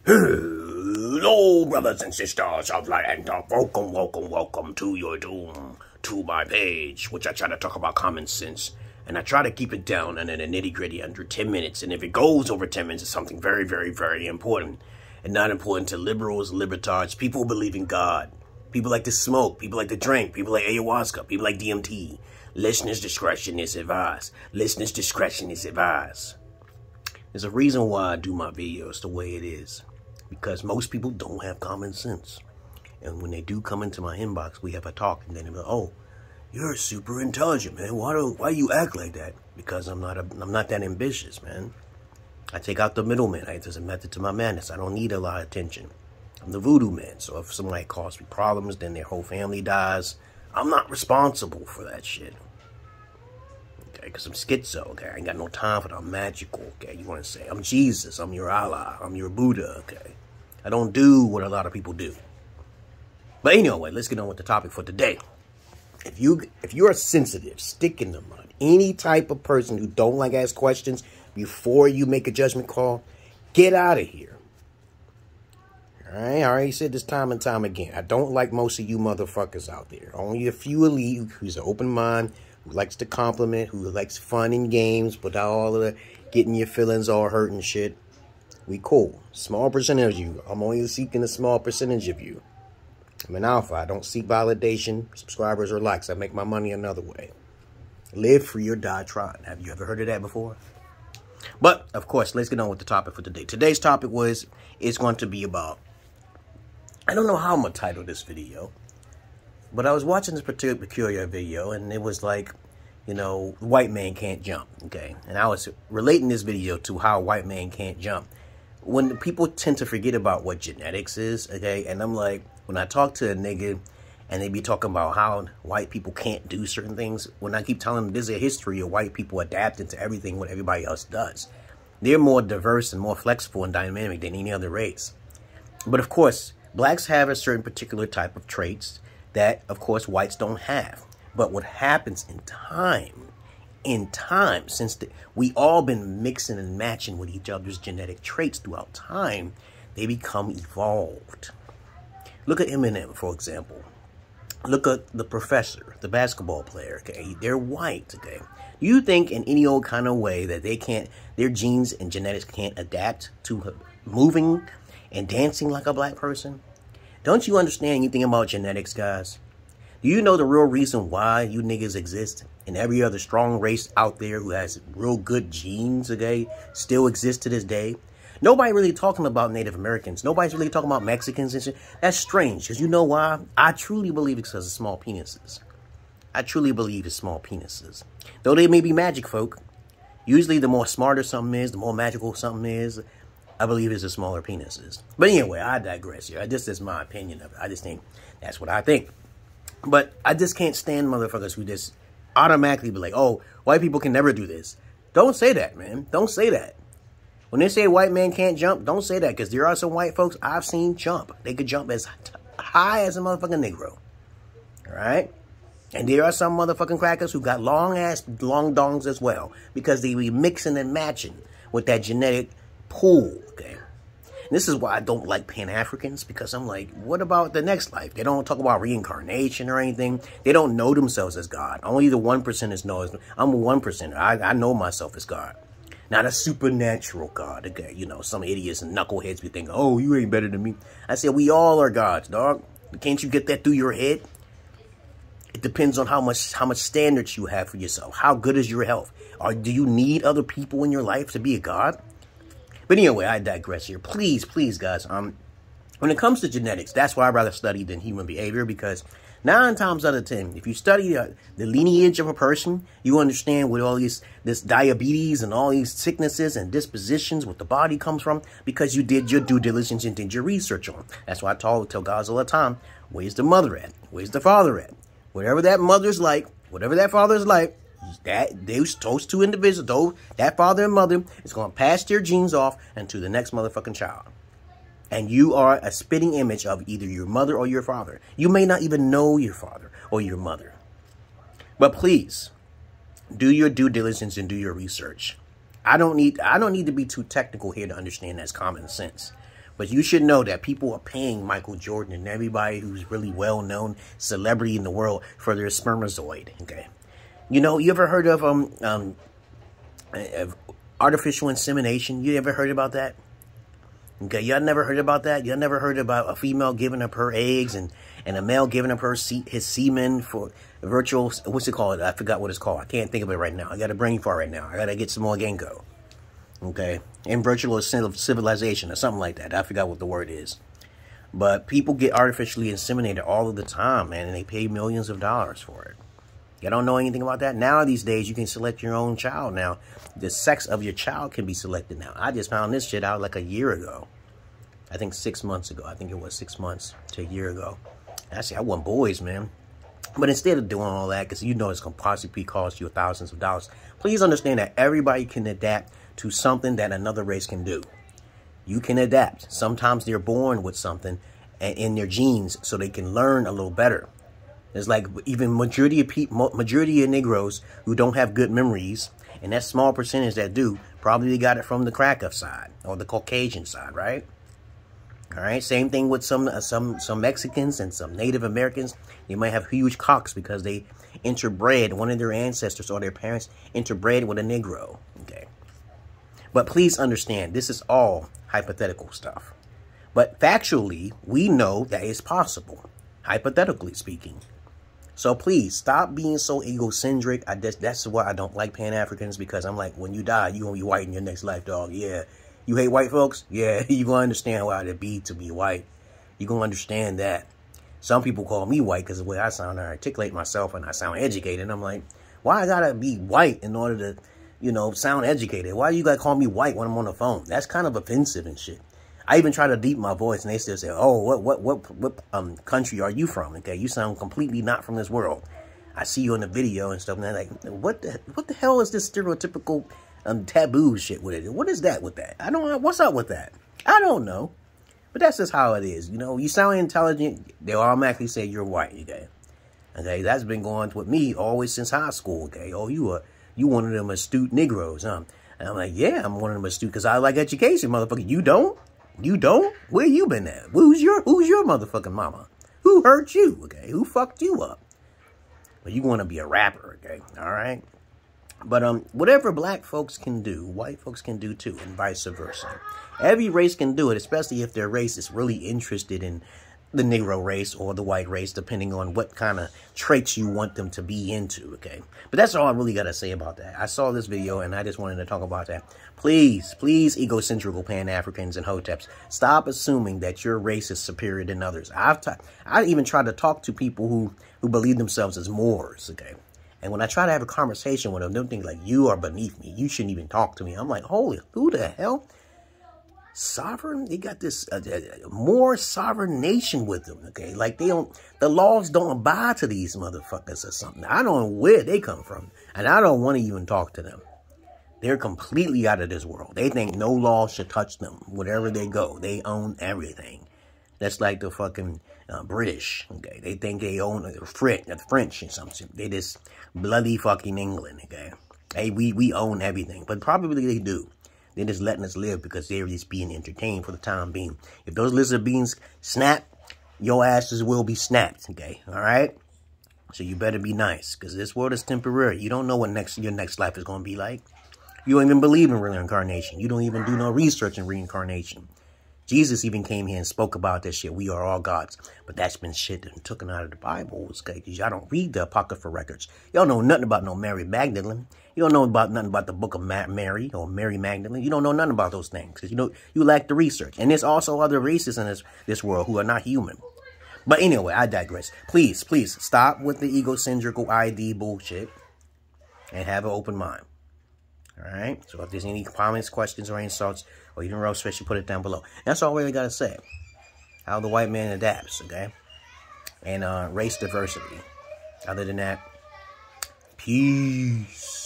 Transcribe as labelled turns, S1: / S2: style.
S1: Hello, brothers and sisters of light and dark. Welcome to your doom, to my page, which I try to talk about common sense. And I try to keep it down and in a nitty-gritty under 10 minutes. And if it goes over 10 minutes, it's something very, very, very important. And not important to liberals, libertards, people who believe in God. People like to smoke, people like to drink, people like ayahuasca, people like DMT. Listeners' discretion is advised. Listeners' discretion is advised. There's a reason why I do my videos the way it is. Because most people don't have common sense. And when they do come into my inbox, we have a talk. And then they're like, oh, you're super intelligent, man. Why you act like that? Because I'm not that ambitious, man. I take out the middleman. There's a method to my madness. I don't need a lot of attention. I'm the voodoo man. So if somebody causes me problems, then their whole family dies. I'm not responsible for that shit. Okay, because I'm schizo, okay? I ain't got no time for that. I'm magical, okay? You want to say, I'm Jesus, I'm your Allah, I'm your Buddha, okay? I don't do what a lot of people do. But anyway, let's get on with the topic for today. If you're sensitive, stick in the mud, any type of person who don't like ask questions before you make a judgment call, get out of here. All right, I already said this time and time again. I don't like most of you motherfuckers out there. Only a few elite who's an open mind, who likes to compliment, who likes fun and games, without all of the getting your feelings all hurt and shit. We cool. Small percentage of you. I'm only seeking a small percentage of you. I'm an alpha. I don't seek validation, subscribers, or likes. I make my money another way. Live free or die trying. Have you ever heard of that before? But, of course, let's get on with the topic for today. Today's topic is going to be about, I don't know how I'm going to title this video, but I was watching this peculiar video, and it was like, you know, white man can't jump, okay? And I was relating this video to how white man can't jump. When people tend to forget about what genetics is, okay? And I'm like, when I talk to a nigga and they be talking about how white people can't do certain things, when I keep telling them there's a history of white people adapting to everything what everybody else does. They're more diverse and more flexible and dynamic than any other race. But of course, blacks have a certain particular type of traits that, of course, whites don't have. But what happens in time, since we all been mixing and matching with each other's genetic traits throughout time, they become evolved. Look at Eminem, for example. Look at the professor, the basketball player, okay? They're white, okay? Do you think in any old kind of way that their genes and genetics can't adapt to moving and dancing like a black person? Don't you understand anything about genetics, guys? Do you know the real reason why you niggas exist and every other strong race out there who has real good genes, okay, still exists to this day? Nobody really talking about Native Americans. Nobody's really talking about Mexicans and shit. That's strange, because you know why? I truly believe it's because of small penises. I truly believe it's small penises. Though they may be magic folk, usually the more smarter something is, the more magical something is, I believe it's the smaller penises. But anyway, I digress here. This is my opinion of it. I just think that's what I think. But I just can't stand motherfuckers who just automatically be like, oh, white people can never do this. Don't say that, man. Don't say that. When they say white man can't jump, don't say that, because there are some white folks I've seen jump. They could jump as high as a motherfucking Negro. All right? And there are some motherfucking crackers who got long dongs as well, because they be mixing and matching with that genetic pool, okay? And this is why I don't like Pan-Africans, because I'm like, what about the next life? They don't talk about reincarnation or anything. They don't know themselves as God. Only the 1%ers know. I'm a 1%er. I know myself as God. Not a supernatural God, okay? You know, some idiots and knuckleheads be thinking, oh, you ain't better than me. I said, we all are gods, dog. Can't you get that through your head? It depends on how much standards you have for yourself. How good is your health? Or do you need other people in your life to be a god? But anyway, I digress here. Please, please, guys. When it comes to genetics, that's why I rather study than human behavior, because 9 times out of 10, if you study the lineage of a person, you understand where all this diabetes and all these sicknesses and dispositions, what the body comes from, because you did your due diligence and did your research on. That's why I tell guys all the time, where's the mother at? Where's the father at? Whatever that mother's like, whatever that father's like, those two individuals, that father and mother, is going to pass their genes off into the next motherfucking child. And you are a spitting image of either your mother or your father. You may not even know your father or your mother. But please, do your due diligence and do your research. I don't need to be too technical here to understand that's common sense. But you should know that people are paying Michael Jordan and everybody who's really well-known celebrity in the world for their spermatozoid, okay? You know, you ever heard of artificial insemination? You ever heard about that? Okay, y'all never heard about that? Y'all never heard about a female giving up her eggs and a male giving up his semen for virtual, what's it called? I forgot what it's called. I can't think of it right now. I got a brain fart right now. I got to get some more ginkgo. Okay, in virtual civilization or something like that. I forgot what the word is. But people get artificially inseminated all of the time, man, and they pay millions of dollars for it. You don't know anything about that? Now, these days, you can select your own child now. The sex of your child can be selected now. I just found this shit out like a year ago. I think 6 months ago. I think it was 6 months to a year ago. Actually, I want boys, man. But instead of doing all that, because you know it's going to possibly cost you thousands of dollars, please understand that everybody can adapt to something that another race can do. You can adapt. Sometimes they're born with something in their genes so they can learn a little better. There's like even majority of Negroes who don't have good memories, and that small percentage that do, probably they got it from the cracker side or the Caucasian side, right? All right, same thing with some Mexicans and some Native Americans. They might have huge cocks because they interbred, one of their ancestors or their parents interbred with a Negro, okay? But please understand, this is all hypothetical stuff. But factually, we know that it's possible, hypothetically speaking. So please, stop being so egocentric. That's why I don't like Pan-Africans, because I'm like, when you die, you're going to be white in your next life, dog. Yeah. You hate white folks? Yeah, you're going to understand why it'd be to be white. You're going to understand that. Some people call me white because of the way I sound, I articulate myself, and I sound educated. And I'm like, why I got to be white in order to, you know, sound educated? Why you got to call me white when I'm on the phone? That's kind of offensive and shit. I even try to deep my voice, and they still say, oh, what country are you from? Okay, you sound completely not from this world. I see you in the video and stuff, and they're like, what the hell is this stereotypical taboo shit with it? What is that with that? I don't know. What's up with that? I don't know. But that's just how it is. You know, you sound intelligent, they'll automatically say you're white, okay? Okay, that's been going with me always since high school, okay? Oh, you one of them astute Negroes, huh? And I'm like, yeah, I'm one of them astute because I like education, motherfucker. You don't? You don't? Where you been at? Who's your motherfucking mama? Who hurt you, okay? Who fucked you up? But you want to be a rapper, okay? All right? But whatever black folks can do, white folks can do too, and vice versa. Every race can do it, especially if their race is really interested in the Negro race or the white race, depending on what kind of traits you want them to be into, okay? But that's all I really got to say about that. I saw this video, and I just wanted to talk about that. Please, please, egocentrical Pan-Africans and Hoteps, stop assuming that your race is superior than others. I even tried to talk to people who believe themselves as Moors, okay? And when I try to have a conversation with them, they'll think like, you are beneath me. You shouldn't even talk to me. I'm like, holy, who the hell? Sovereign? They got this more sovereign nation with them, okay? Like the laws don't abide to these motherfuckers or something. I don't know where they come from. And I don't want to even talk to them. They're completely out of this world. They think no law should touch them. Wherever they go, they own everything. That's like the fucking British, okay? They think they own the French or something. They just bloody fucking England, okay? Hey, we own everything. But probably they do. They're just letting us live because they're just being entertained for the time being. If those lizard beans snap, your asses will be snapped, okay? All right? So you better be nice, because this world is temporary. You don't know what your next life is going to be like. You don't even believe in reincarnation. You don't even do no research in reincarnation. Jesus even came here and spoke about this shit. We are all gods. But that's been shit that taken out of the Bible. Okay? Because y'all don't read the Apocryphal records. Y'all know nothing about no Mary Magdalene. You don't know about nothing about the book of Mary or Mary Magdalene. You don't know nothing about those things. Because you lack the research. And there's also other races in this world who are not human. But anyway, I digress. Please, please stop with the egocentrical ID bullshit. And have an open mind. Alright? So if there's any comments, questions, or insults, or even roast, especially put it down below. That's all we really got to say. How the white man adapts, okay? And race diversity. Other than that, peace.